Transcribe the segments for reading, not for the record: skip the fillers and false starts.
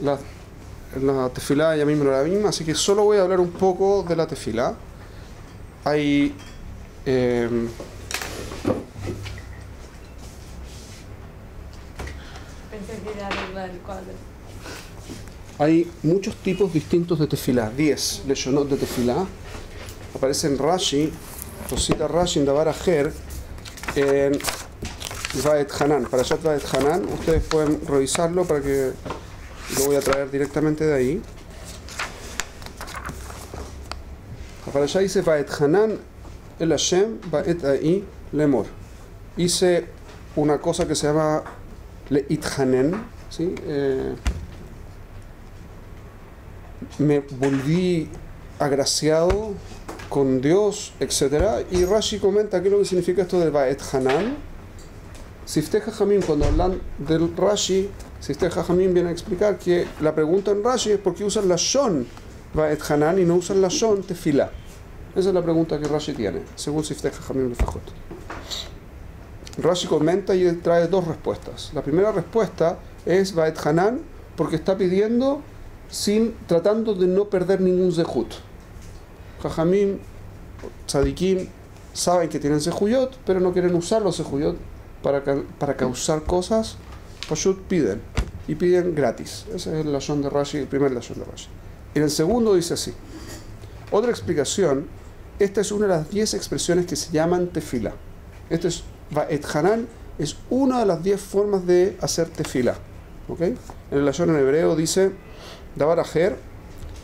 la, la tefilá ya mismo no era la misma, así que solo voy a hablar un poco de la tefilá. Hay Pensé que era arreglar el cuadro. hay muchos tipos distintos de tefilá, 10 leshonot de tefilá. Aparece en Rashi, lo cita Rashi en Davar Ajer, en Vaet Hanan, para allá Vaet Hanan, ustedes pueden revisarlo para que lo voy a traer directamente de ahí. Para allá dice Vaet Hanan el Hashem Vaet Ai Lemor. Hice una cosa que se llama Leithanen, ¿sí? Me volví agraciado con Dios, etc. Y Rashi comenta qué es lo que significa esto de Vaet Hanan. Siftei Jajamim, cuando hablan del Rashi, Siftei Jajamim viene a explicar que la pregunta en Rashi es por qué usan la Shon Vaet Hanan y no usan la Shon Tefilá. Esa es la pregunta que Rashi tiene, según Siftei Jajamim Lefajot. Rashi comenta y trae dos respuestas. La primera respuesta es Vaet Hanan porque está pidiendo tratando de no perder ningún zehut. Jajamim, tzadikim, saben que tienen zehuyot, pero no quieren usar los zehuyot para causar cosas. Pashut piden, y piden gratis. Ese es el lashon de Rashi, el primer lashon de Rashi. En el segundo dice así. Otra explicación, esta es una de las 10 expresiones que se llaman tefilá. Este es Vaet Hanan, es una de las 10 formas de hacer tefilá. ¿Okay? En el lashon en hebreo dice Davar Ajer,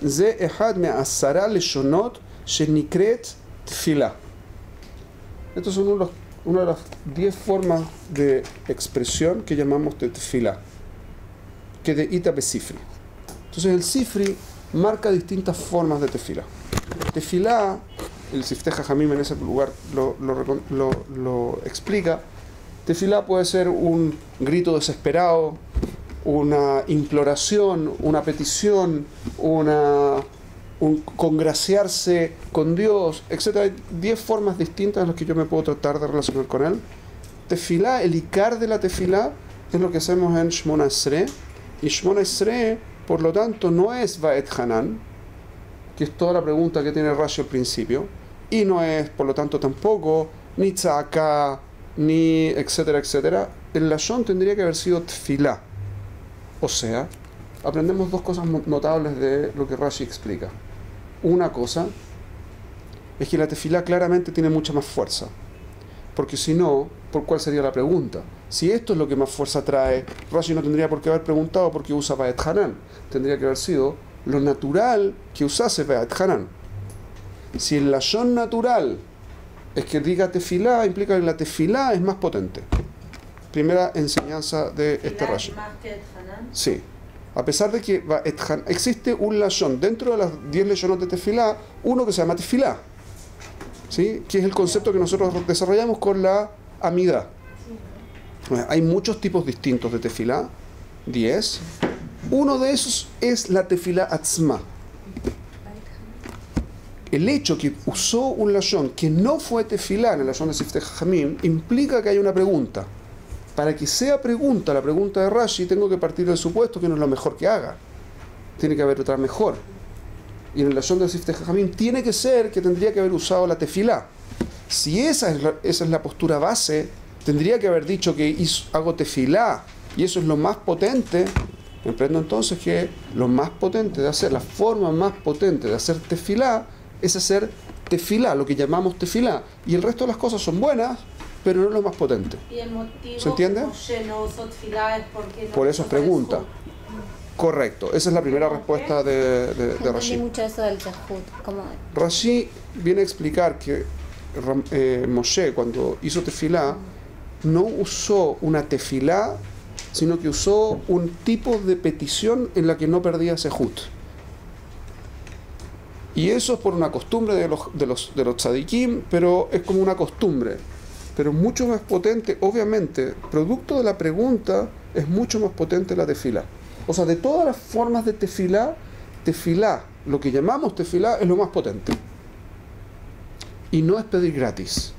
Ze Ehad Me'asara Leshonot Shenikret Tefilá. Estos son una de las 10 formas de expresión que llamamos de tefilá, que de Ita Besifri. Entonces el Sifri marca distintas formas de tefilá. Tefilá, el Siftei Jajamim en ese lugar lo explica. Tefilá puede ser un grito desesperado, una imploración, una petición, un congraciarse con Dios, etc. Hay 10 formas distintas en las que yo me puedo tratar de relacionar con Él. Tefilá, el ikar de la tefilá, es lo que hacemos en Shmona Esrei. Y Shmona Esrei, por lo tanto, no es Vaet Hanan, que es toda la pregunta que tiene Rashi al principio, y no es, por lo tanto, tampoco ni tzaka, ni etcétera, etcétera. El lashon tendría que haber sido tefilá. O sea, aprendemos dos cosas notables de lo que Rashi explica. Una cosa es que la tefilá claramente tiene mucha más fuerza. Porque si no, ¿por cuál sería la pregunta? Si esto es lo que más fuerza trae, Rashi no tendría por qué haber preguntado por qué usa Vaet Hanan. Tendría que haber sido lo natural que usase Vaet Hanan. Si el lashon natural es que diga tefilá, implica que la tefilá es más potente. Primera enseñanza de este Rashi. Sí. A pesar de que existe un lashon dentro de las 10 leshonot de tefilá, uno que se llama tefilá, ¿sí? Que es el concepto que nosotros desarrollamos con la amidá. Bueno, hay muchos tipos distintos de tefilá, 10. Uno de esos es la tefilá atzma. El hecho que usó un lashon que no fue tefilá en el lashon de Siftei Jajamim implica que hay una pregunta. Para que sea pregunta, la pregunta de Rashi, tengo que partir del supuesto que no es lo mejor que haga. Tiene que haber otra mejor. Y en el lashon de Siftei Jajamim tiene que ser que tendría que haber usado la tefilá. Si esa es la postura base, tendría que haber dicho que hago tefilá y eso es lo más potente. Comprendo entonces que lo más potente de hacer, la forma más potente de hacer tefilá es hacer tefilá, lo que llamamos tefilá. Y el resto de las cosas son buenas, pero no es lo más potente. ¿Y el motivo ¿Se entiende? que Moshe no usó tefilá es porque no? Por eso es pregunta. Correcto, esa es la primera respuesta de Rashi. Mucho eso del zehut, como Rashi viene a explicar que Moshe, cuando hizo tefilá, no usó una tefilá, sino que usó un tipo de petición en la que no perdía zehut. Y eso es por una costumbre de los tzadikim, pero es como una costumbre. Pero mucho más potente, obviamente, producto de la pregunta, es mucho más potente la tefilá. O sea, de todas las formas de tefilá, lo que llamamos tefilá, es lo más potente. Y no es pedir gratis.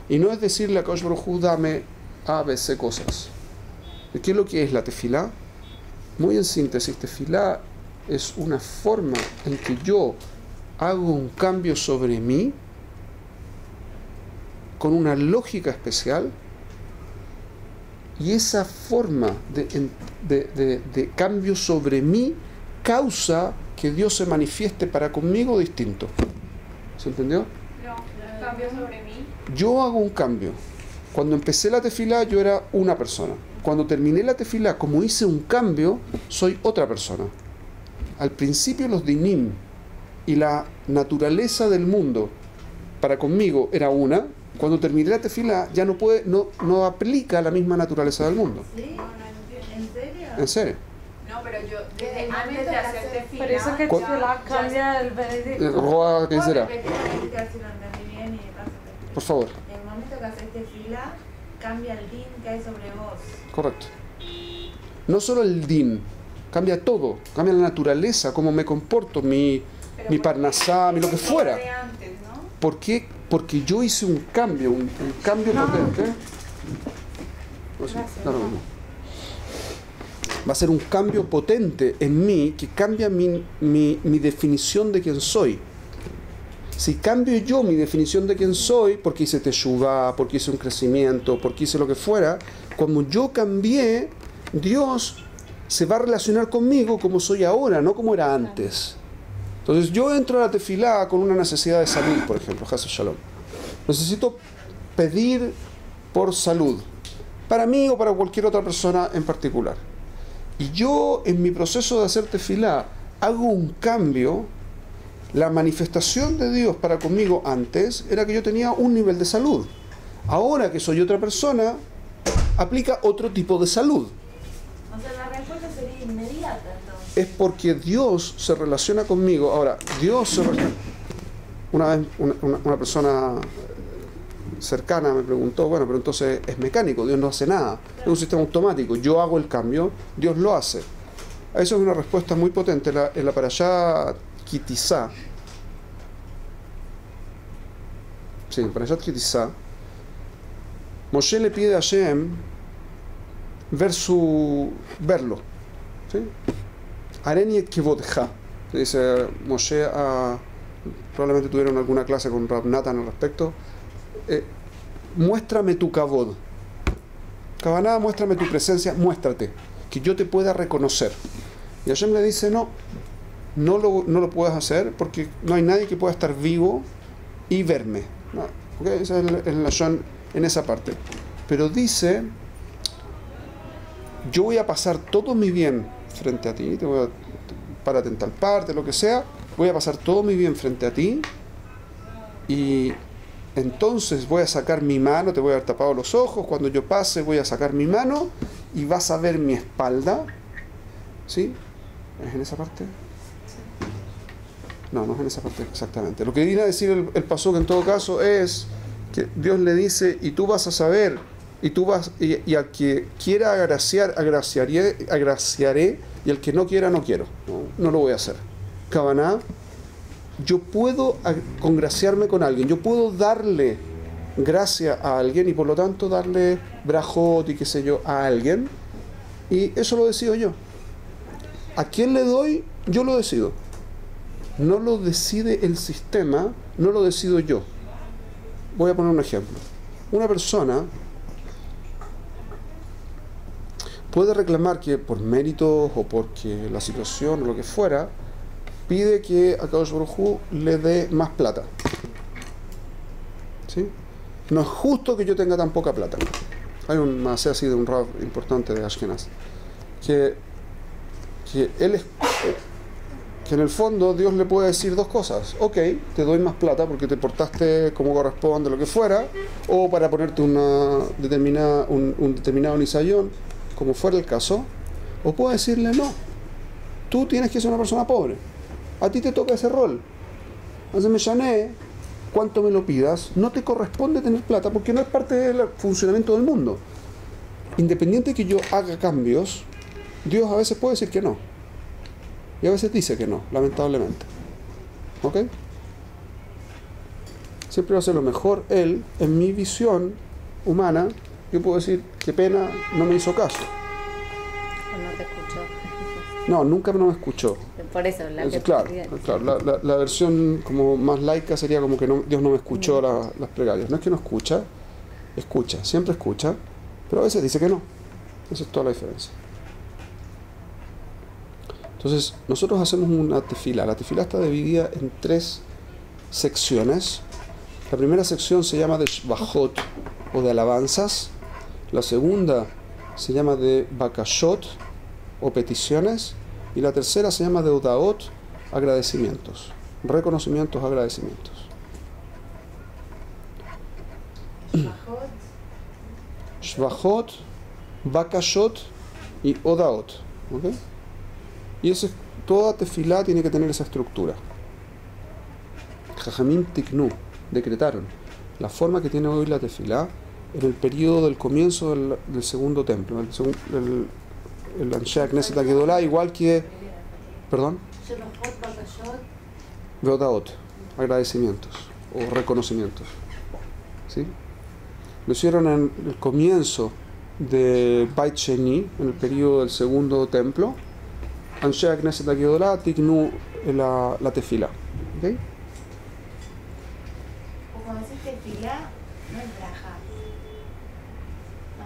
Y no es decirle a Kadosh Baruj Hu, dame A, B, C cosas. ¿Qué es lo que es la tefilá? muy en síntesis, tefilá es una forma en que yo hago un cambio sobre mí con una lógica especial, y esa forma de cambio sobre mí causa que Dios se manifieste para conmigo distinto. ¿Se entendió? No, cambio sobre mí. Yo hago un cambio. Cuando empecé la tefilá yo era una persona. Cuando terminé la tefilá, como hice un cambio, soy otra persona. Al principio los dinim y la naturaleza del mundo para conmigo era una. Cuando terminé la tefilá ya no aplica la misma naturaleza del mundo. ¿Sí? No, no entiendo. ¿En serio? ¿En serio? No, pero yo desde Desde antes de hacer tefilá. Por eso que ¿Cuál? tefilá cambia el veredicto. Roa, ¿qué ¿Puedo será? repetir para ver si lo entendí bien y paso a Por favor. En el momento que haces tefilá, cambia el din que hay sobre vos. Correcto. No solo el din, cambia todo, cambia la naturaleza, cómo me comporto, mi parnasá, mi lo que fuera. De antes, ¿no? ¿Por qué? Porque yo hice un cambio potente. No sé, no, no, no. Va a ser un cambio potente en mí que cambia mi definición de quién soy. Si cambio yo mi definición de quién soy, porque hice teshuvá, porque hice un crecimiento, porque hice lo que fuera, cuando yo cambié, Dios se va a relacionar conmigo como soy ahora, no como era antes. Entonces yo entro a la tefilá con una necesidad de salud, por ejemplo, Haz Shalom. Necesito pedir por salud, para mí o para cualquier otra persona en particular. Y yo en mi proceso de hacer tefilá hago un cambio. La manifestación de Dios para conmigo antes era que yo tenía un nivel de salud. Ahora que soy otra persona, aplica otro tipo de salud. O sea, la respuesta sería inmediata entonces. Es porque Dios se relaciona conmigo. Ahora, una vez una persona cercana me preguntó, bueno, pero entonces es mecánico, Dios no hace nada, es un sistema automático, yo hago el cambio, Dios lo hace. A eso es una respuesta muy potente en la parashá Kitizá. Sí, en parashá Kitizá, Moshe le pide a Hashem verlo. ¿Sí? Areni et kevodja. Dice Moshe probablemente tuvieron alguna clase con Rab Natan al respecto. Muéstrame tu kavod. Kavaná, muéstrame tu presencia, muéstrate, que yo te pueda reconocer. Y Hashem le dice, no lo puedes hacer porque no hay nadie que pueda estar vivo y verme. No, ¿okay? Esa es el lashon en esa parte. Pero dice, yo voy a pasar todo mi bien frente a ti, párate en tal parte, lo que sea, voy a pasar todo mi bien frente a ti y entonces voy a sacar mi mano, te voy a haber tapado los ojos, cuando yo pase voy a sacar mi mano y vas a ver mi espalda. ¿Sí? ¿Es en esa parte? No, no es en esa parte exactamente. Lo que viene a decir el pasuk en todo caso es que Dios le dice, y tú vas a saber, y al que quiera agraciar, agraciaré, y al que no quiera, no quiero. No lo voy a hacer. Kavaná, yo puedo congraciarme con alguien, yo puedo darle gracia a alguien y por lo tanto darle brajot y qué sé yo a alguien, y eso lo decido yo. ¿A quién le doy? Yo lo decido. No lo decide el sistema, no lo decido yo. Voy a poner un ejemplo. Una persona puede reclamar que por méritos o porque la situación o lo que fuera, pide que a Kadosh Baruj Hu le dé más plata. ¿Sí? No es justo que yo tenga tan poca plata. Hay un masé así de un rab importante de Ashkenaz, que él es, que en el fondo Dios le puede decir dos cosas. Ok, te doy más plata porque te portaste como corresponde, lo que fuera, o para ponerte un determinado nisayón, como fuera el caso, o puede decirle no, tú tienes que ser una persona pobre, a ti te toca ese rol. Entonces me llané, cuánto me lo pidas, no te corresponde tener plata porque no es parte del funcionamiento del mundo. Independiente de que yo haga cambios, Dios a veces puede decir que no. Y a veces dice que no, lamentablemente. ¿Ok? Siempre va a ser lo mejor. Él, en mi visión humana, yo puedo decir, qué pena, no me hizo caso. O no te escuchó. No, nunca no me escuchó. Por eso, la que Claro, la versión como más laica sería como que Dios no me escuchó las plegarias. No es que no escucha, escucha, siempre escucha, pero a veces dice que no. Esa es toda la diferencia. Entonces, nosotros hacemos una tefila. La tefila está dividida en 3 secciones. La primera sección se llama de shvachot, o de alabanzas. La segunda se llama de bakashot, o peticiones. Y la tercera se llama de odaot, agradecimientos. Reconocimientos, agradecimientos. Shvachot, bakashot y odaot. ¿Okay? Y toda tefilá tiene que tener esa estructura. Jajamim tiknu, decretaron la forma que tiene hoy la tefilá en el periodo del comienzo del segundo templo, el Anshe Knesset HaGedolá, igual que, perdón, Veodaot, agradecimientos o reconocimientos. ¿Sí? Lo hicieron en el comienzo de Beit Sheni, en el periodo del segundo templo. Anshe Knesset HaGedolá tiknu la tefilá. ¿Okay? Cuando dices tefilá, no es braja.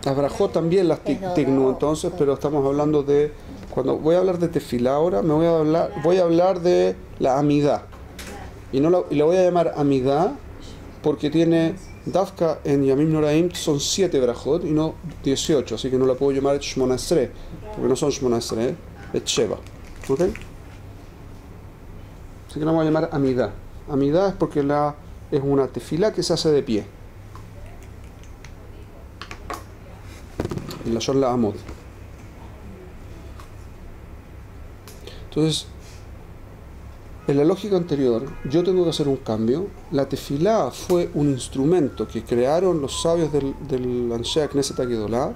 Las brajot también las tiknu, entonces, pero estamos hablando de, cuando voy a hablar de tefilá ahora, voy a hablar de la amidá. Y le voy a llamar amidá porque tiene Dafka en Yamim Noraim, son 7 brajot y no 18, así que no la puedo llamar Shmona Esrei, porque no son Shmona Esrei, es Sheva. ¿Ok? Así que la voy a llamar amidá. Amidá es porque es una tefilá que se hace de pie. En la Shon la Amod. Entonces, en la lógica anterior, yo tengo que hacer un cambio. La tefilá fue un instrumento que crearon los sabios del Anshe Knesset HaGedolá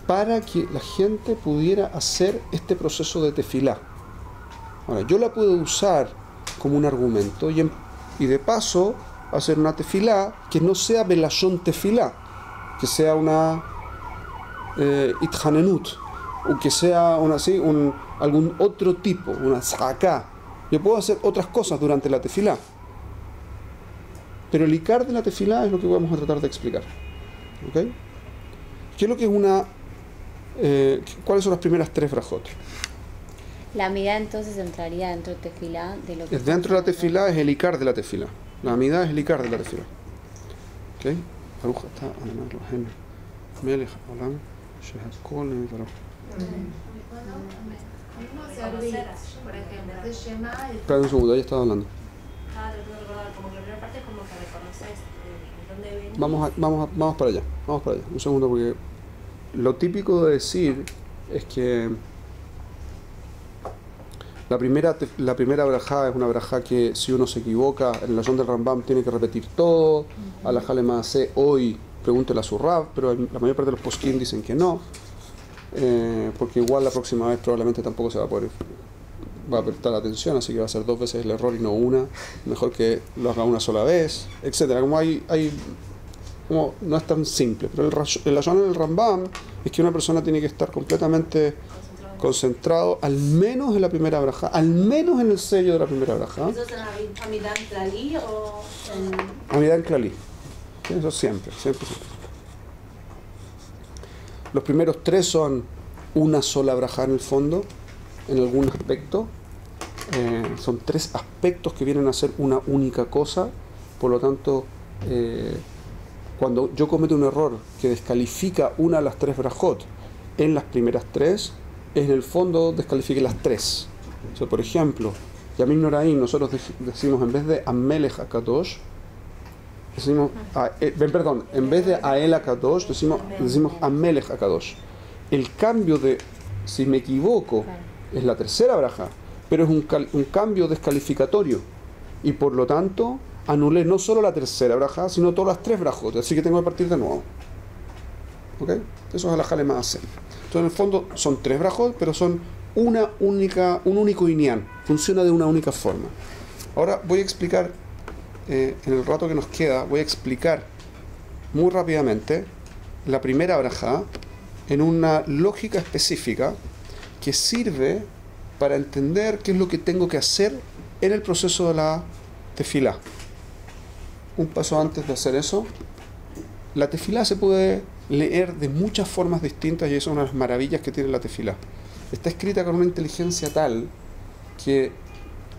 para que la gente pudiera hacer este proceso de tefilá. Ahora, yo la puedo usar como un argumento y de paso hacer una tefilá que no sea belashon tefilá, que sea una ithanenut, o que sea algún otro tipo, una zaká. Yo puedo hacer otras cosas durante la tefilá, pero el ikar de la tefilá es lo que vamos a tratar de explicar. ¿Okay? ¿Qué es lo que es cuáles son las primeras 3 brajot? La amidad entonces entraría dentro de tefilá de lo que Dentro de la tefilá es el ikar de la tefilá. La amidad es el ikar de la tefilá. ¿Ok? Baruch atah Adonai Eloheinu melech haolam shehakol nivra. Por ejemplo, de Shema, Espera un segundo, ahí estaba hablando. Como que la primera parte es como que reconoces dónde venís. Vamos para allá. Vamos para allá. Un segundo, porque lo típico de decir es que la primera brajá es una brajá que si uno se equivoca en la Shon del Rambam tiene que repetir todo. A la Jale Maaseh hoy pregúntele a su Rab, pero la mayor parte de los poskim dicen que no, porque igual la próxima vez probablemente tampoco se va a prestar atención, así que va a ser 2 veces el error y no una. Mejor que lo haga una sola vez, etcétera. Como no es tan simple, pero el Lashon del Rambam es que una persona tiene que estar completamente concentrado al menos en la primera braja, al menos en el sello de la primera braja. ¿Eso es en Amidán Tlali o en...? Amidad en Klali. Eso siempre. Los primeros 3 son una sola braja en el fondo, en algún aspecto. Son 3 aspectos que vienen a ser una única cosa. Por lo tanto, cuando yo cometo un error que descalifica una de las 3 brajot en las primeras 3, en el fondo descalifique las 3. O sea, por ejemplo, Yamim Noraim, nosotros decimos en vez de Amelech HaKadosh, en vez de Ael HaKadosh, decimos Amelech HaKadosh. El cambio de, si me equivoco, es la tercera braja, pero es un cambio descalificatorio. Y por lo tanto, anulé no solo la tercera braja, sino todas las 3 brajot. Así que tengo que partir de nuevo. ¿Ok? Eso es la Jale Maaseh. Entonces, en el fondo, son 3 brajot, pero son un único inyan. Funciona de una única forma. Ahora voy a explicar, en el rato que nos queda, voy a explicar muy rápidamente la primera braja en una lógica específica que sirve para entender qué es lo que tengo que hacer en el proceso de la tefilá. Un paso antes de hacer eso, la tefilá se puede leer de muchas formas distintas y eso es una de las maravillas que tiene la tefilá. Está escrita con una inteligencia tal que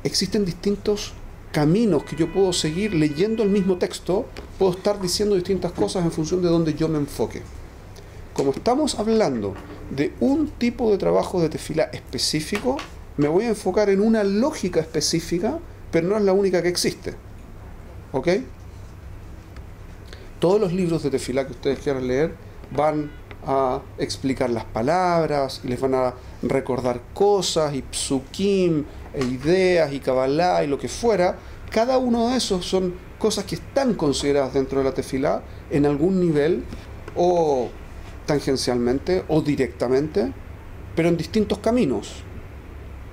existen distintos caminos que yo puedo seguir leyendo el mismo texto, puedo estar diciendo distintas cosas en función de donde yo me enfoque. Como estamos hablando de un tipo de trabajo de tefilá específico, me voy a enfocar en una lógica específica, pero no es la única que existe. ¿Ok? Todos los libros de tefilá que ustedes quieran leer van a explicar las palabras y les van a recordar cosas y psukim e ideas y kabbalah y lo que fuera. Cada uno de esos son cosas que están consideradas dentro de la tefilá en algún nivel o tangencialmente o directamente, pero en distintos caminos.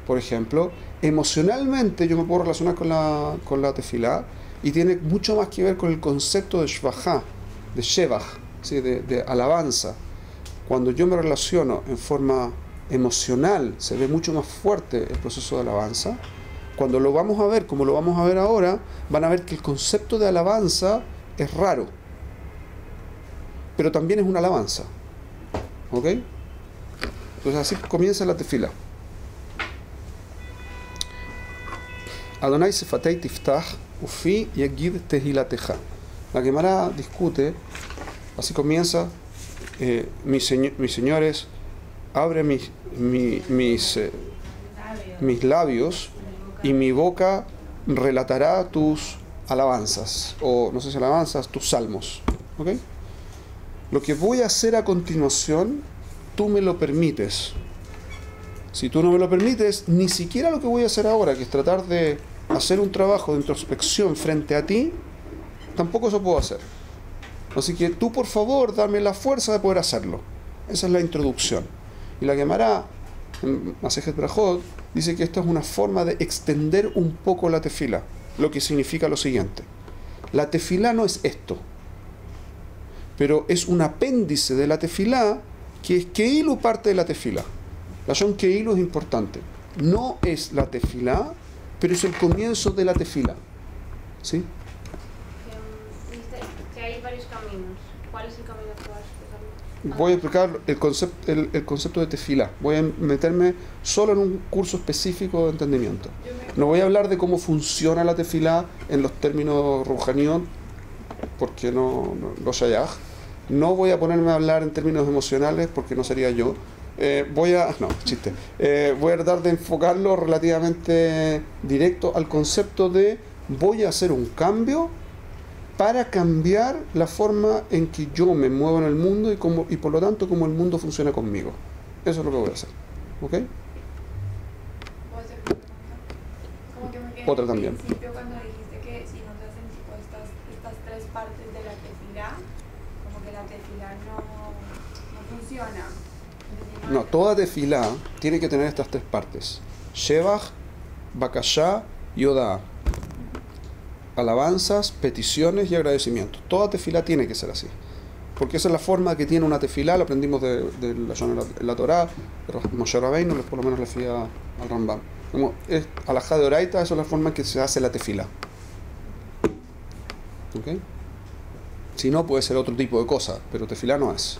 Por ejemplo, emocionalmente yo me puedo relacionar con la tefilá y tiene mucho más que ver con el concepto de shvachá, de shevach, ¿sí? de alabanza. Cuando yo me relaciono en forma emocional, se ve mucho más fuerte el proceso de alabanza. Cuando lo vamos a ver, como lo vamos a ver ahora, van a ver que el concepto de alabanza es raro, pero también es una alabanza. ¿Ok? Entonces así comienza la tefila. Adonai sefatei tiftach ufi yagid tehilateja. La Gemara discute, así comienza, mis señores, abre mis labios y mi boca relatará tus alabanzas, o no sé si alabanzas, tus salmos. ¿Ok? Lo que voy a hacer a continuación, tú me lo permites. Si tú no me lo permites, ni siquiera lo que voy a hacer ahora, que es tratar de hacer un trabajo de introspección frente a ti, tampoco eso puedo hacer. Así que tú, por favor, dame la fuerza de poder hacerlo. Esa es la introducción. Y la Gemara, en Masejet Brajot, dice que esto es una forma de extender un poco la tefila, lo que significa lo siguiente. La tefilá no es esto, pero es un apéndice de la tefilá que es keilu parte de la tefilá. La shon keilu es importante. No es la tefilá, pero es el comienzo de la tefilá. ¿Sí? Dice que hay varios caminos. ¿Cuál es el camino que vas a explicar? Voy a explicar el concepto de tefilá. Voy a meterme solo en un curso específico de entendimiento. No voy a hablar de cómo funciona la tefilá en los términos ruhaniot, porque no shayach. No voy a ponerme a hablar en términos emocionales, porque no sería yo. Voy a tratar de enfocarlo relativamente directo al concepto de voy a hacer un cambio para cambiar la forma en que yo me muevo en el mundo y por lo tanto cómo el mundo funciona conmigo. Eso es lo que voy a hacer. ¿Ok? ¿Puedo hacer una pregunta? Como que me quedé Otra también. al principio cuando dijiste que si no se hacen tipo estas tres partes de la tefilá, como que la tefilá no funciona. No, toda tefilá tiene que tener estas tres partes: Shevach, Bakashá y Odá. Alabanzas, peticiones y agradecimientos. Toda tefilá tiene que ser así, porque esa es la forma que tiene una tefilá. Lo aprendimos de la Torá, pero Moshe Rabbeinu, por lo menos le fui al Rambam. Como es alajá de oraita, esa es la forma en que se hace la tefilá. ¿Ok? Si no, puede ser otro tipo de cosa, pero tefilá no es.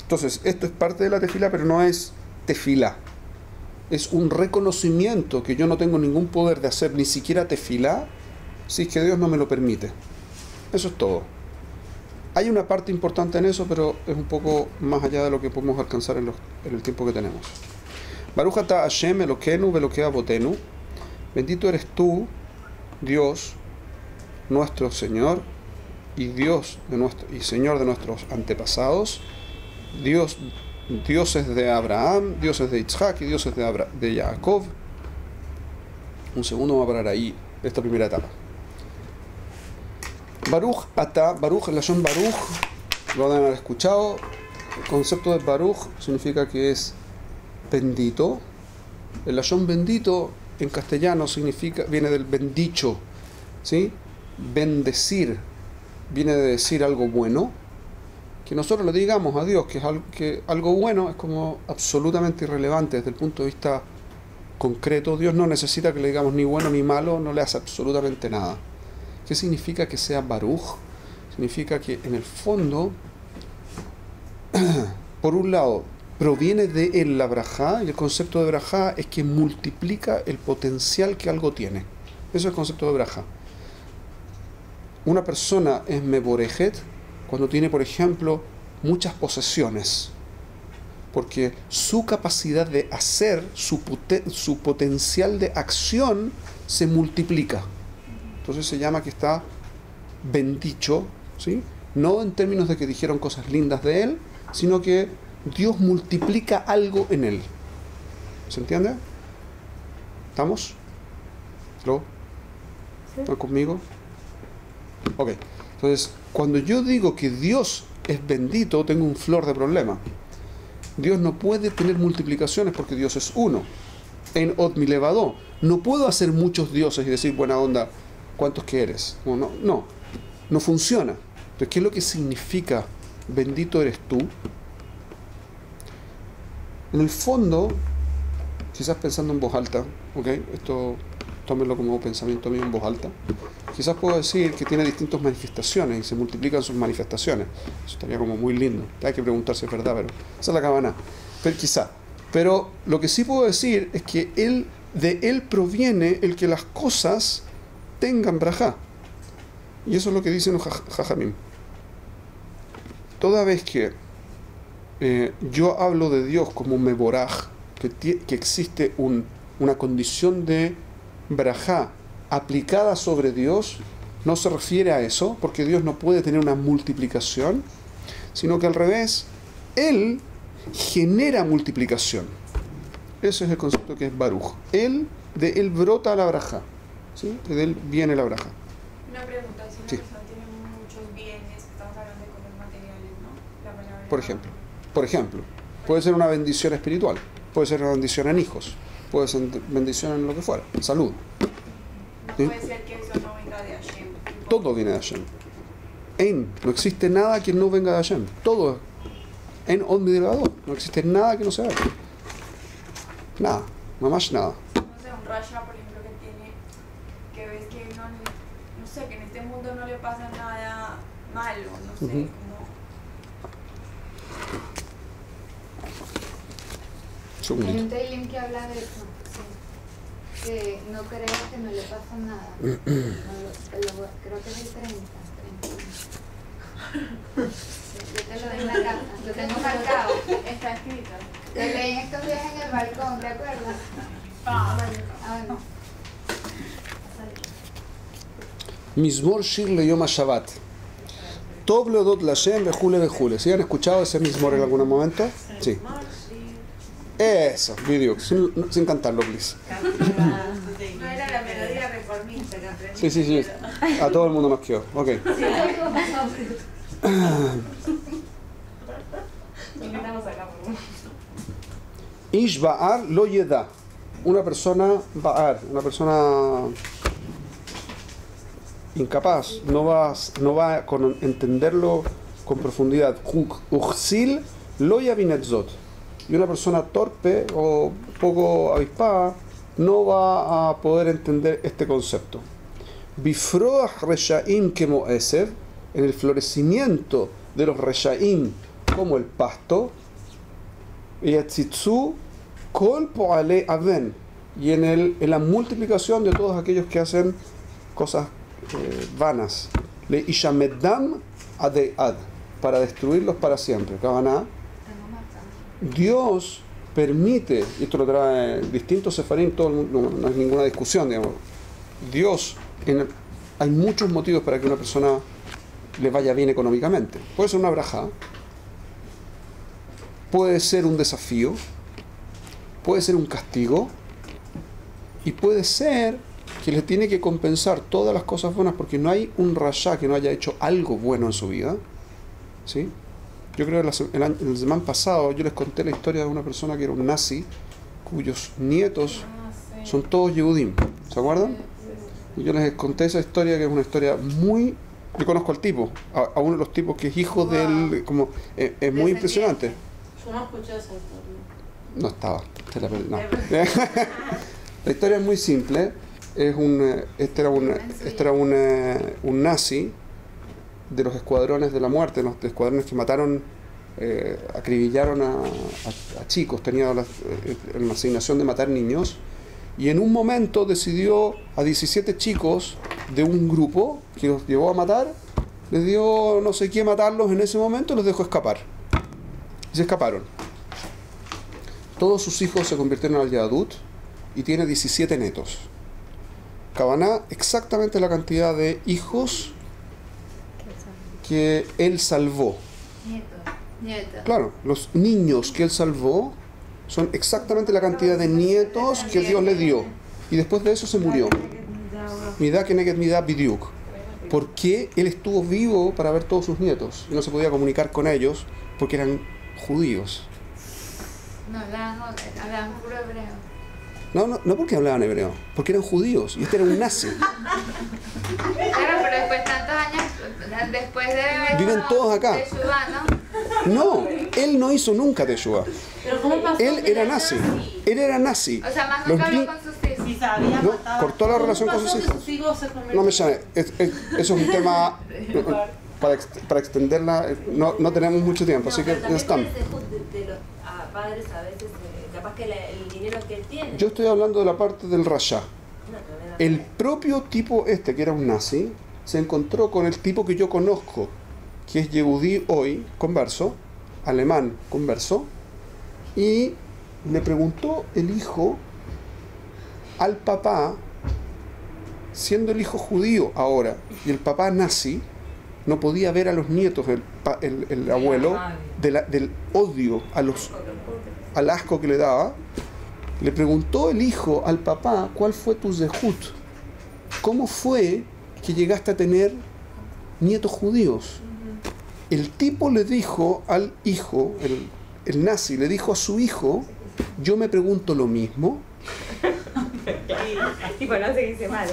Entonces, esto es parte de la tefilá, pero no es tefilá. Es un reconocimiento que yo no tengo ningún poder de hacer ni siquiera tefilá, si es que Dios no me lo permite. Eso es todo. Hay una parte importante en eso, pero es un poco más allá de lo que podemos alcanzar en el tiempo que tenemos. Baruch atah Hashem Elokeinu ve'Elokei Avotenu. Bendito eres tú, Dios, nuestro Señor, y Dios y Señor de nuestros antepasados, dioses de Abraham, dioses de Isaac y dioses de Jacob. Un segundo, vamos a parar ahí esta primera etapa. Baruch atah, Baruch, el lashon Baruch, lo deben haber escuchado. El concepto de Baruch significa que es bendito. El lashon bendito en castellano viene del bendicho, ¿sí? Bendecir viene de decir algo bueno, Que nosotros le digamos a Dios que algo bueno es como absolutamente irrelevante desde el punto de vista concreto. Dios no necesita que le digamos ni bueno ni malo, no le hace absolutamente nada. ¿Qué significa que sea Baruch? Significa que en el fondo, por un lado, proviene de él la brajá, y el concepto de brajá es que multiplica el potencial que algo tiene. Eso es el concepto de brajá. Una persona es meborejet cuando tiene, por ejemplo, muchas posesiones, porque su capacidad de hacer, su potencial de acción se multiplica. Entonces se llama que está bendicho, ¿sí? No en términos de que dijeron cosas lindas de él, sino que Dios multiplica algo en él. ¿Se entiende? ¿Estamos? ¿Lo? ¿Están conmigo? Ok. Entonces, cuando yo digo que Dios es bendito, tengo un flor de problema. Dios no puede tener multiplicaciones porque Dios es uno. En Od mi levadó. No puedo hacer muchos dioses y decir, buena onda, ¿cuántos que eres? No funciona. Entonces, ¿qué es lo que significa bendito eres tú? En el fondo, quizás pensando en voz alta, ¿ok? Esto tómenlo como pensamiento mío en voz alta. Quizás puedo decir que tiene distintas manifestaciones y se multiplican sus manifestaciones. Eso estaría como muy lindo. Hay que preguntar si es verdad, pero esa es la cabana. Pero quizá. Pero lo que sí puedo decir es que de él proviene el que las cosas tengan brajá. Y eso es lo que dicen los jajamim. Toda vez que yo hablo de Dios como meboraj, que existe una condición de brajá aplicada sobre Dios, no se refiere a eso, porque Dios no puede tener una multiplicación, sino que al revés, Él genera multiplicación. Ese es el concepto que es Baruch. De Él brota la brajá, ¿sí? De Él viene la brajá. Una pregunta, si una Sí. persona tiene muchos bienes, estamos hablando de cosas materiales, ¿no? La palabra Por ejemplo, puede ser una bendición espiritual, puede ser una bendición en hijos, puede ser bendición en lo que fuera, salud. no ¿Sí? puede ser que eso no venga de Hashem. Todo viene de Hashem. No existe nada que no venga de Hashem. Todo en Od mi levadó. No existe nada que no sea de Hashem. Nada, mamash nada. No sé, un rasha, por ejemplo, que tiene, que ves que no sé, que en este mundo no le pasa nada malo, no sé, Ujú. como... Hay Segundito. un Teilim que habla de eso, sí. Que no creas que no le pasa nada. Creo que es el 30. Sí, yo te lo doy en la casa, lo tengo marcado. Está escrito. Lo leí en estos días en el balcón, ¿te acuerdas? Bueno. Mizmor Shir Leyom HaShabbat. Tov leodot Lashem vejule vejule. ¿Sí han escuchado ese Mizmor en algún momento? Sí. Eso, video, sin cantarlo, please. No era la melodía reformista que aprendí. Sí. A todo el mundo nos quedó. Ok. Intentamos acá por uno. Ish Ba'ar lo yeda. Una persona Ba'ar, una persona incapaz, no va a entenderlo con profundidad. Uchzil lo yavinetzot. Y una persona torpe o poco avispada no va a poder entender este concepto. Bifroach reshaim kemo esev, en el florecimiento de los reshaim como el pasto, yatzitzu kol poale aven, y en la multiplicación de todos aquellos que hacen cosas vanas, le ishamedam adead, para destruirlos para siempre. Kavanah. Dios permite, y esto lo trae distintos sefarim, todo el mundo, no es ninguna discusión, digamos. Dios, hay muchos motivos para que una persona le vaya bien económicamente. Puede ser una braja, puede ser un desafío, puede ser un castigo, y puede ser que le tiene que compensar todas las cosas buenas, porque no hay un rasha que no haya hecho algo bueno en su vida, ¿sí? Yo creo que el semana pasado yo les conté la historia de una persona que era un nazi, cuyos nietos son todos Yehudim. ¿Se acuerdan? Y yo les conté esa historia, que es una historia muy Yo conozco al tipo, a uno de los tipos que es hijo del... como es muy impresionante. Yo no escuché esa historia. No estaba, se la perdí, no. La historia es muy simple. Este era un nazi de los escuadrones de la muerte, los escuadrones que mataron, acribillaron a chicos, tenía la asignación de matar niños, y en un momento decidió a 17 chicos de un grupo que los llevó a matar, les dio no sé qué matarlos en ese momento y los dejó escapar. Y se escaparon. Todos sus hijos se convirtieron al Yadut y tiene 17 netos. Kavanah, exactamente la cantidad de hijos que él salvó. Nietos. Claro, los niños que él salvó son exactamente la cantidad de nietos que Dios le dio. Y después de eso se murió. Midá keneged midá bidiuk. Porque él estuvo vivo para ver todos sus nietos. Y no se podía comunicar con ellos porque eran judíos. No, hablaban puro hebreo. No porque hablaban hebreo, porque eran judíos. Y este era un nazi. Claro, pero después tantos años, después de... Viven todos acá. Teshuvá, ¿no? No, él no hizo nunca Teshuvá. Pero ¿cómo pasó? Él era nazi. Él era nazi. O sea, más Los nunca habló ni- con sus hijos. Si sabía No, matar. cortó la relación con sus ¿Cómo pasó que hijos. sus hijos se convirtieron? No me llame. Eso es un tema para extenderla. No tenemos mucho tiempo, así que estamos. De los padres a veces, capaz que el dinero que él tiene. Yo estoy hablando de la parte del Rasha. No, tremenda El propio tipo que era un nazi, se encontró con el tipo que yo conozco, que es Yehudí hoy, converso, alemán, converso, y le preguntó el hijo al papá, siendo el hijo judío ahora, y el papá nazi, no podía ver a los nietos, el abuelo, del odio al asco que le daba. Le preguntó el hijo al papá, ¿cuál fue tu zehut? ¿Cómo fue que llegaste a tener nietos judíos? El tipo le dijo al hijo, el nazi le dijo a su hijo, yo me pregunto lo mismo. Tipo, no se dice mal.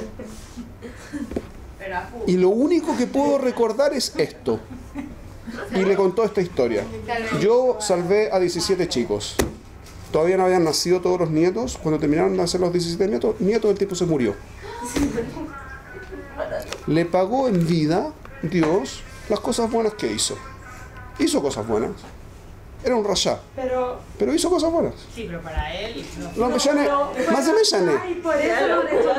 Y lo único que puedo recordar es esto. Y le contó esta historia. Yo salvé a 17 chicos. Todavía no habían nacido todos los nietos. Cuando terminaron de nacer los 17 nietos, el tipo se murió. Le pagó en vida Dios las cosas buenas que hizo. Hizo cosas buenas. Era un rasha. Pero hizo cosas buenas. Sí, pero para él. No me llane. Más de me llane.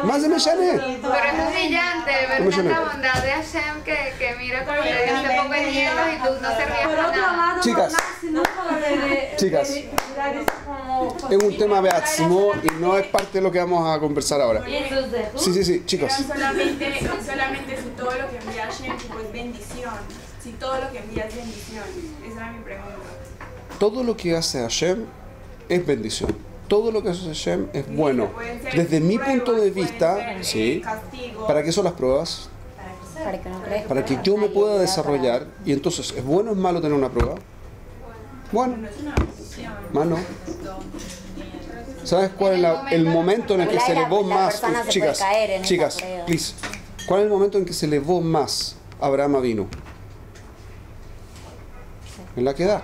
Más de me llane. Pero es brillante, ver tanta bondad de Hashem que mira como le dio este poco de nietos y tú no servías Por para otro nada. lado, Chicas. Chicas. Es un tema beatzmo y no es parte de lo que vamos a conversar ahora. Sí, chicos. Solamente si todo lo que envía Hashem tipo, es bendición. Si todo lo que envía es bendición. Esa era mi pregunta. Todo lo que hace Hashem es bendición. Todo lo que hace Hashem es bueno. Desde mi punto de vista, sí. ¿Para qué son las pruebas? Para que no crezca. Para que yo me pueda desarrollar. Y entonces, ¿es bueno o es malo tener una prueba? Bueno, malo. ¿Sabes cuál es el momento en el que se elevó más? Chicas, please. ¿Cuál es el momento en que se elevó más Abraham Avinu? En la Kedah.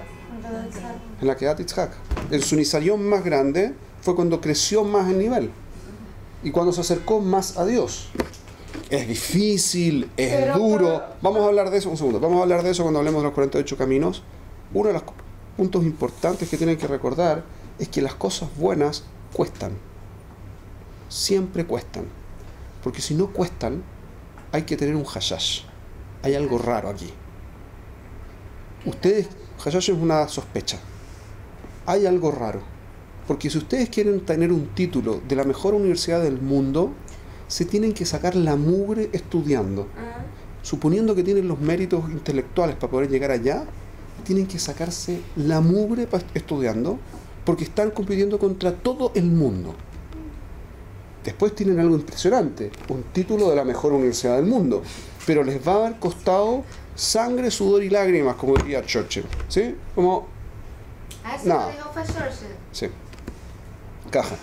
En la Kedat Yitzhak. En su nisayón más grande fue cuando creció más el nivel. Y cuando se acercó más a Dios. Es difícil, es duro. Vamos a hablar de eso, un segundo. Vamos a hablar de eso cuando hablemos de los 48 caminos. Uno de los puntos importantes que tienen que recordar es que las cosas buenas cuestan. Siempre cuestan. Porque si no cuestan, hay que tener un hashash. Hay algo raro aquí. Hashash es una sospecha. Hay algo raro. Porque si ustedes quieren tener un título de la mejor universidad del mundo, se tienen que sacar la mugre estudiando. Suponiendo que tienen los méritos intelectuales para poder llegar allá, tienen que sacarse la mugre estudiando, porque están compitiendo contra todo el mundo. Después tienen algo impresionante, un título de la mejor universidad del mundo, pero les va a haber costado sangre, sudor y lágrimas, como diría Churchill, ¿sí? Como Eso nada. lo dijo Churchill. Sí. Caja.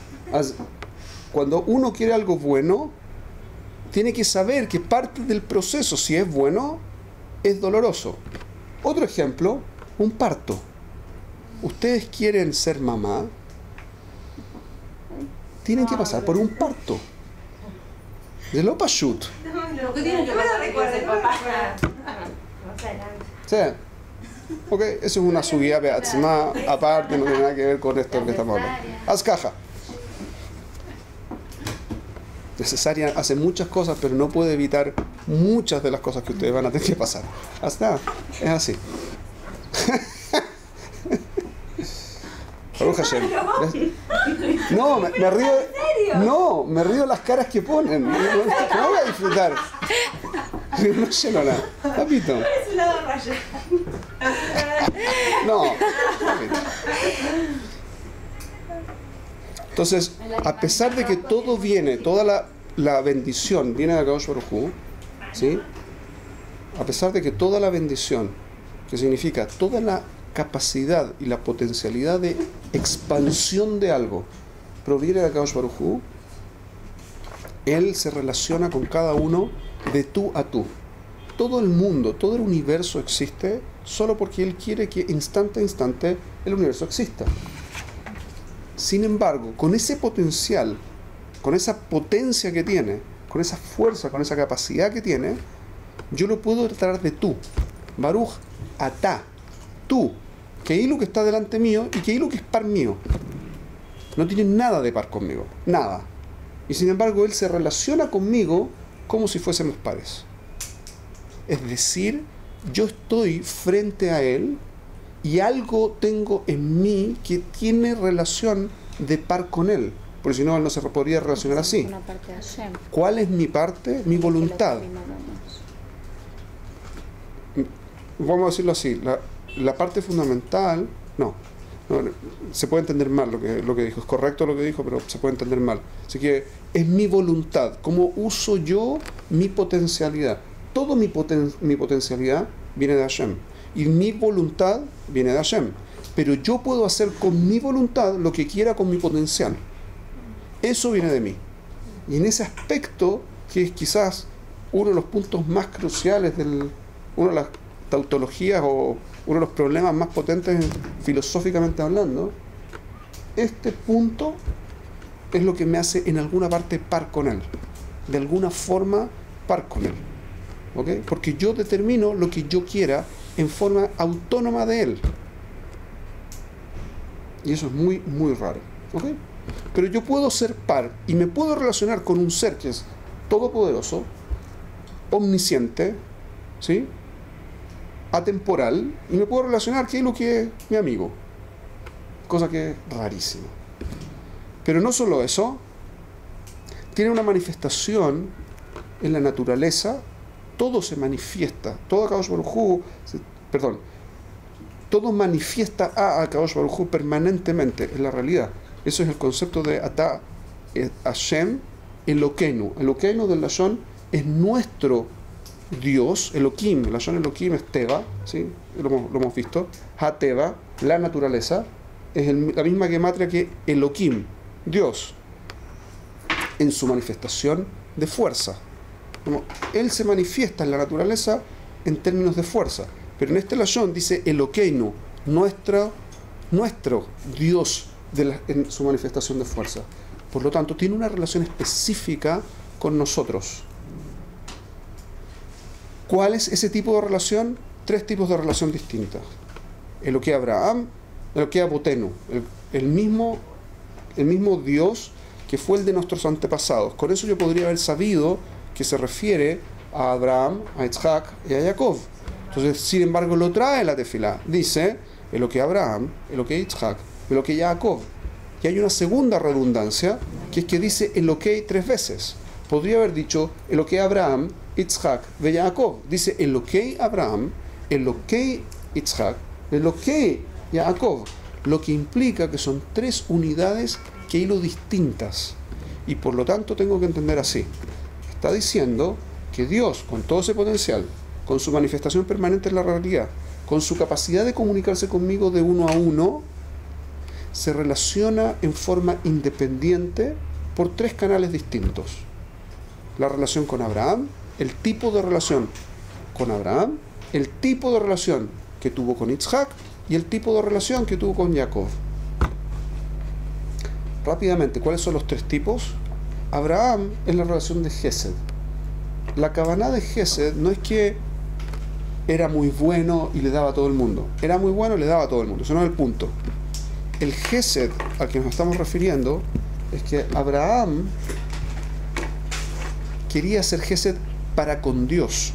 Cuando uno quiere algo bueno, Tiene que saber que parte del proceso, si es bueno, es doloroso. Otro ejemplo, un parto. ¿Ustedes quieren ser mamá? Tienen que pasar por un parto. De lo pashut. Lo que tiene que pasar es que ser papá. Sí. Ok, eso es una subida beatzma, aparte, no tiene nada que ver con esto que estamos hablando. Haz caja. Necesaria, hace muchas cosas, pero no puede evitar muchas de las cosas que ustedes van a tener que pasar. Hasta, es así. Baruch Hashem. No, me río. No, me río de las caras que ponen. No voy a disfrutar. No lleno nada. Papito. Es un lado raya. No, papito. Entonces, a pesar de que todo viene, toda la bendición viene de Akadosh Baruj Hu, ¿sí? A pesar de que toda la bendición, que significa toda la capacidad y la potencialidad de expansión de algo, proviene de Akadosh Baruj Hu, Él se relaciona con cada uno de tú a tú. Todo el mundo, todo el universo existe solo porque Él quiere que instante a instante el universo exista. Sin embargo, con ese potencial, con esa potencia que tiene, con esa fuerza, con esa capacidad que tiene, yo lo puedo tratar de tú. Baruch atá, tú, que Ilu que está delante mío y que Ilu que es par mío. No tiene nada de par conmigo, nada. Y sin embargo, Él se relaciona conmigo como si fuésemos pares. Es decir, yo estoy frente a Él y algo tengo en mí que tiene relación de par con Él. Porque si no, Él no se podría relacionar así. ¿Cuál es mi parte? Mi voluntad. Vamos a decirlo así. La parte fundamental... No, se puede entender mal lo que dijo. Es correcto lo que dijo, pero se puede entender mal. Así que es mi voluntad. ¿Cómo uso yo mi potencialidad? Toda mi potencialidad viene de Hashem. Y mi voluntad viene de Hashem. Pero yo puedo hacer con mi voluntad lo que quiera con mi potencial. Eso viene de mí. Y en ese aspecto, que es quizás uno de los puntos más cruciales, una de las tautologías o uno de los problemas más potentes filosóficamente hablando, este punto es lo que me hace en alguna parte par con Él. De alguna forma par con Él. ¿Okay? Porque yo determino lo que yo quiera en forma autónoma de Él. Y eso es muy, muy raro. ¿Okay? Pero yo puedo ser par y me puedo relacionar con un ser que es todopoderoso, omnisciente, ¿sí? Atemporal, y me puedo relacionar que es lo que es mi amigo. Cosa que es rarísima. Pero no solo eso, tiene una manifestación en la naturaleza. Todo se manifiesta, todo Akadosh Baruj Hu, todo manifiesta a Akadosh Baruj Hu permanentemente en la realidad. Eso es el concepto de Ata Hashem Elokeinu. Elokeinu del Lashon es nuestro Dios, Elohim. El Lashon Elohim es Teva, ¿sí? Lo hemos visto. Ha-Teva, la naturaleza, es la misma gematria que Elohim, Dios, en su manifestación de fuerza. Como Él se manifiesta en la naturaleza en términos de fuerza, pero en este Lashon dice Elokeinu, nuestro Dios en su manifestación de fuerza. Por lo tanto, tiene una relación específica con nosotros. ¿Cuál es ese tipo de relación? 3 tipos de relación distintas. Eloqué Abraham, Eloqué Abotenu, el mismo Dios que fue el de nuestros antepasados. Con eso yo podría haber sabido que se refiere a Abraham, a Isaac y a Jacob. Entonces, sin embargo, lo trae la tefilá. Dice, Eloqué Abraham, Eloqué Isaac, Eloqué Jacob. Y hay una segunda redundancia, que es que dice Eloqué 3 veces. Podría haber dicho Eloqué Abraham, Isaac y Jacob. Dice Eloqué Abraham, Eloqué Isaac, Eloqué Jacob. Lo que implica que son 3 unidades que hilo distintas. Y por lo tanto tengo que entender así. Está diciendo que Dios, con todo ese potencial, con su manifestación permanente en la realidad, con su capacidad de comunicarse conmigo de uno a uno, se relaciona en forma independiente por 3 canales distintos. la relación con Abraham, el tipo de relación con Abraham, el tipo de relación que tuvo con Isaac y el tipo de relación que tuvo con Jacob. Rápidamente, ¿cuáles son los tres tipos? Abraham es la relación de Gesed. La Kavaná de Gesed no es que era muy bueno y le daba a todo el mundo. Era muy bueno y le daba a todo el mundo. Eso no es el punto. El Gesed al que nos estamos refiriendo es que Abraham quería hacer Gesed para con Dios.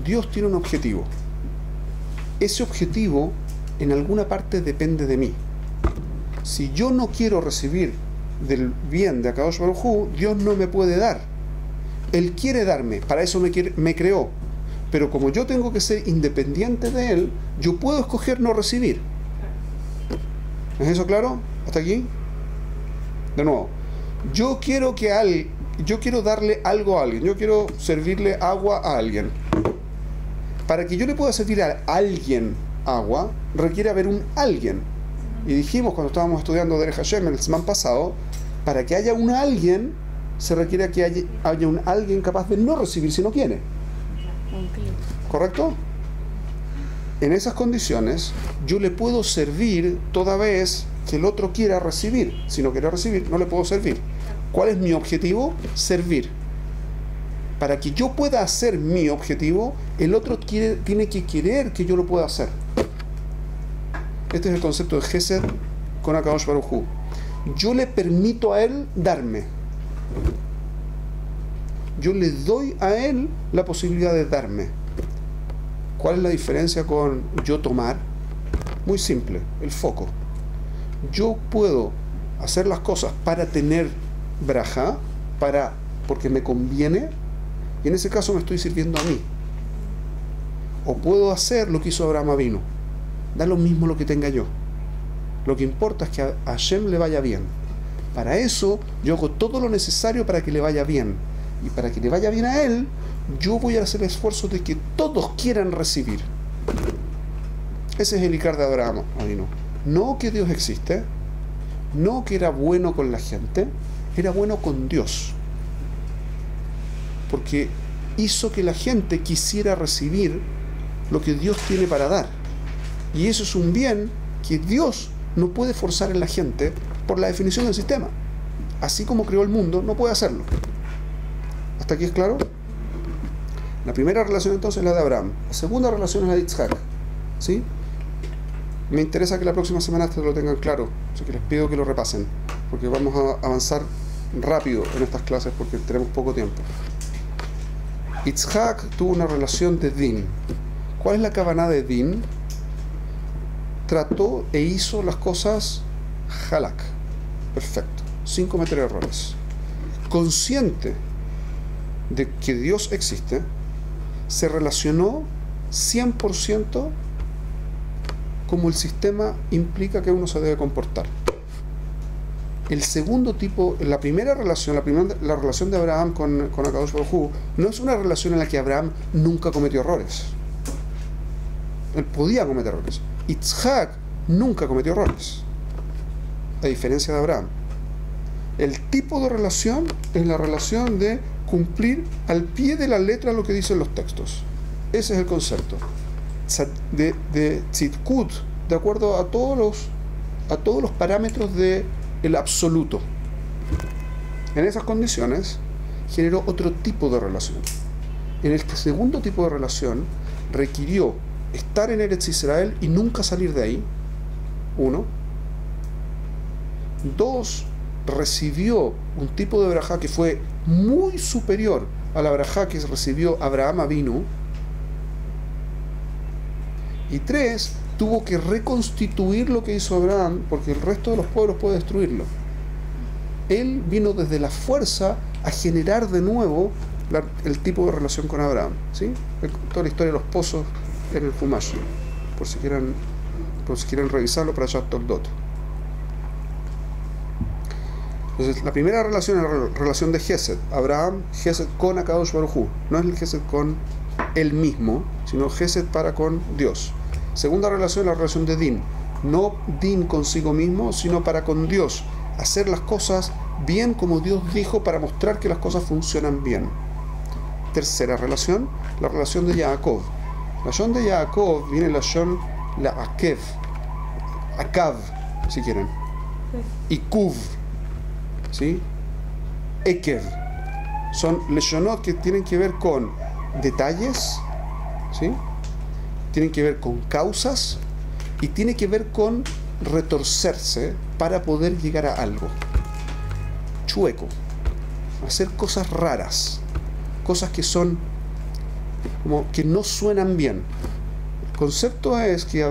Dios tiene un objetivo. Ese objetivo en alguna parte depende de mí. Si yo no quiero recibir del bien de Akadosh Baruj Hu, Dios no me puede dar. Él quiere darme, para eso me creó. Pero como yo tengo que ser independiente de Él, yo puedo escoger no recibir. ¿Es eso claro? ¿Hasta aquí? De nuevo, yo quiero darle algo a alguien, yo quiero servirle agua a alguien. Para que yo le pueda servir a alguien agua, requiere haber un alguien. Y dijimos cuando estábamos estudiando Derech Hashem el semana pasado, para que haya un alguien, se requiere que haya un alguien capaz de no recibir si no quiere. ¿Correcto? En esas condiciones, yo le puedo servir toda vez que el otro quiera recibir. Si no quiere recibir, no le puedo servir. ¿Cuál es mi objetivo? Servir. Para que yo pueda hacer mi objetivo, el otro tiene que querer que yo lo pueda hacer. Este es el concepto de Gesed con Akadosh Baruj Hu. Yo le permito a él darme. Yo le doy a él la posibilidad de darme. ¿Cuál es la diferencia con yo tomar? Muy simple, el foco. Yo puedo hacer las cosas para tener braja, porque me conviene, y en ese caso me estoy sirviendo a mí. O puedo hacer lo que hizo Abraham Avinu. Da lo mismo lo que tenga yo. Lo que importa es que a Hashem le vaya bien. Para eso yo hago todo lo necesario para que le vaya bien. Y para que le vaya bien a él, yo voy a hacer el esfuerzo de que todos quieran recibir. Ese es el Icar de Abraham Avinu. No que Dios existe, no que era bueno con la gente, era bueno con Dios. Porque hizo que la gente quisiera recibir lo que Dios tiene para dar. Y eso es un bien que Dios no puede forzar en la gente por la definición del sistema. Así como creó el mundo, no puede hacerlo. ¿Hasta aquí es claro? La primera relación entonces es la de Abraham. La segunda relación es la de Isaac. ¿Sí? Me interesa que la próxima semana lo tengan claro. Así que les pido que lo repasen. Porque vamos a avanzar rápido en estas clases porque tenemos poco tiempo. Isaac tuvo una relación de din. ¿Cuál es la kavaná de din? Trató e hizo las cosas halak. Perfecto. Sin cometer errores. Consciente de que Dios existe, se relacionó 100% como el sistema implica que uno se debe comportar. El segundo tipo, la primera relación, la relación de Abraham con Akadosh Baruj Hu, no es una relación en la que Abraham nunca cometió errores. Él podía cometer errores. Isaac nunca cometió errores, a diferencia de Abraham. El tipo de relación es la relación de cumplir al pie de la letra lo que dicen los textos. Ese es el concepto de tzidkut, de acuerdo a todos los parámetros del absoluto. En esas condiciones generó otro tipo de relación. En este segundo tipo de relación requirió estar en Eretz Israel y nunca salir de ahí. 1. 2. Recibió un tipo de brajá que fue muy superior a la brajá que recibió Abraham Avinu. Y 3. Tuvo que reconstituir lo que hizo Abraham porque el resto de los pueblos puede destruirlo. Él vino desde la fuerza a generar de nuevo el tipo de relación con Abraham, ¿sí? Toda la historia de los pozos en el Fumash, por si quieren revisarlo para Shat Toldot. Entonces, la primera relación es la relación de Gesed. Abraham, Gesed con Akadosh Baruj Hu. No es el Gesed con él mismo, sino Gesed para con Dios. Segunda relación es la relación de Din. No Din consigo mismo, sino para con Dios. Hacer las cosas bien como Dios dijo para mostrar que las cosas funcionan bien. Tercera relación, la relación de Jacob. La relación de Jacob viene la Akav, si quieren, y Kuv, ¿sí? Ekev. Son leshonot que tienen que ver con detalles, ¿sí? Tienen que ver con causas y tiene que ver con retorcerse para poder llegar a algo. Chueco. Hacer cosas raras. Cosas que son como que no suenan bien. El concepto es que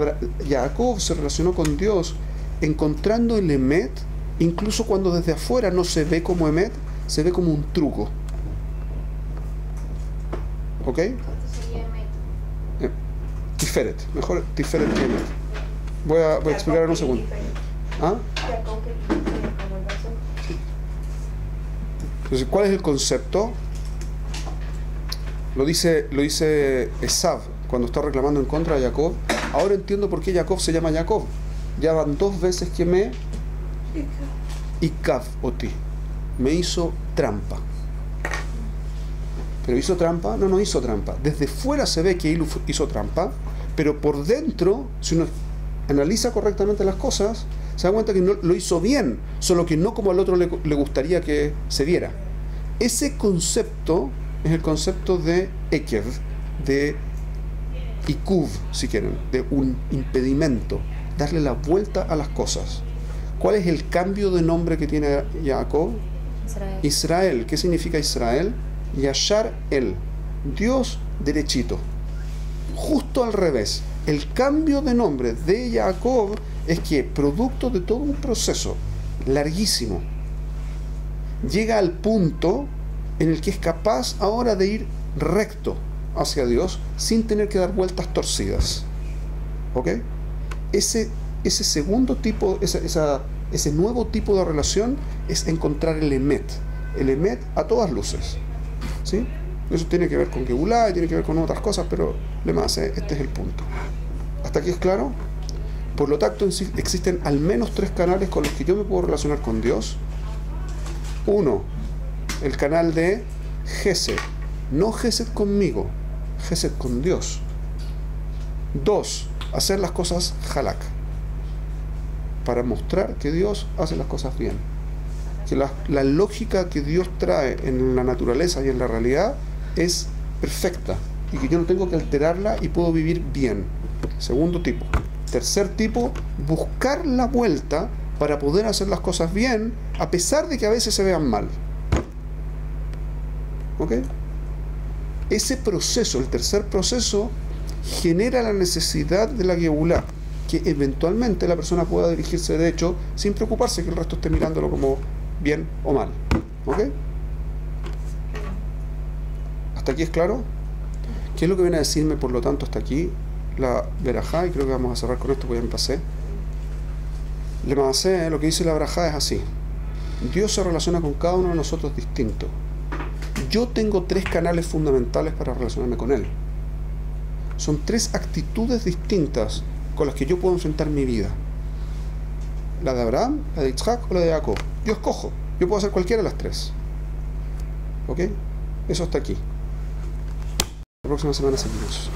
Jacob se relacionó con Dios encontrando el Emet, incluso cuando desde afuera no se ve como Emet, se ve como un truco. ¿Ok? ¿Cuánto sería Emet? Tiferet, mejor Tiferet que Emet. Voy a explicar en un segundo. ¿Ah? Entonces, ¿cuál es el concepto? Lo dice Esav cuando está reclamando en contra de Jacob. Ahora entiendo por qué Jacob se llama Jacob. Ya van 2 veces que me Ikav oti. Me hizo trampa. ¿Pero hizo trampa? No hizo trampa. Desde fuera se ve que él hizo trampa, pero por dentro, si uno analiza correctamente las cosas, se da cuenta que no, lo hizo bien, solo que no como al otro le gustaría que se viera. Ese concepto es el concepto de Ekev, de Ikuv, si quieren, de un impedimento, darle la vuelta a las cosas. ¿Cuál es el cambio de nombre que tiene Jacob? Israel. ¿Qué significa Israel? Yashar el, Dios derechito. Justo al revés. El cambio de nombre de Jacob es que, producto de todo un proceso larguísimo, llega al punto en el que es capaz ahora de ir recto hacia Dios sin tener que dar vueltas torcidas. ¿Ok? Ese segundo tipo, ese nuevo tipo de relación es encontrar el Emet. El Emet a todas luces. ¿Sí? Eso tiene que ver con Geulá y tiene que ver con otras cosas, pero este es el punto. ¿Hasta aquí es claro? Por lo tanto, existen al menos 3 canales con los que yo me puedo relacionar con Dios. 1, el canal de Gesed. No Gesed conmigo, Gesed con Dios. 2, hacer las cosas halak, para mostrar que Dios hace las cosas bien. Que la lógica que Dios trae en la naturaleza y en la realidad es perfecta y que yo no tengo que alterarla y puedo vivir bien. Segundo tipo. Tercer tipo, buscar la vuelta para poder hacer las cosas bien a pesar de que a veces se vean mal. ¿Ok? Ese proceso, el tercer proceso, genera la necesidad de la Geulá, que eventualmente la persona pueda dirigirse de hecho sin preocuparse que el resto esté mirándolo como bien o mal. ¿Ok? ¿Hasta aquí es claro? ¿Qué es lo que viene a decirme, por lo tanto, hasta aquí la verajá? Y creo que vamos a cerrar con esto porque ya me pasé. Le pasé, lo que dice la verajá es así: Dios se relaciona con cada uno de nosotros distinto. Yo tengo 3 canales fundamentales para relacionarme con Él. Son 3 actitudes distintas con las que yo puedo enfrentar mi vida. La de Abraham, la de Isaac o la de Jacob. Yo escojo. Yo puedo hacer cualquiera de las 3. ¿Ok? Eso hasta aquí. La próxima semana seguimos.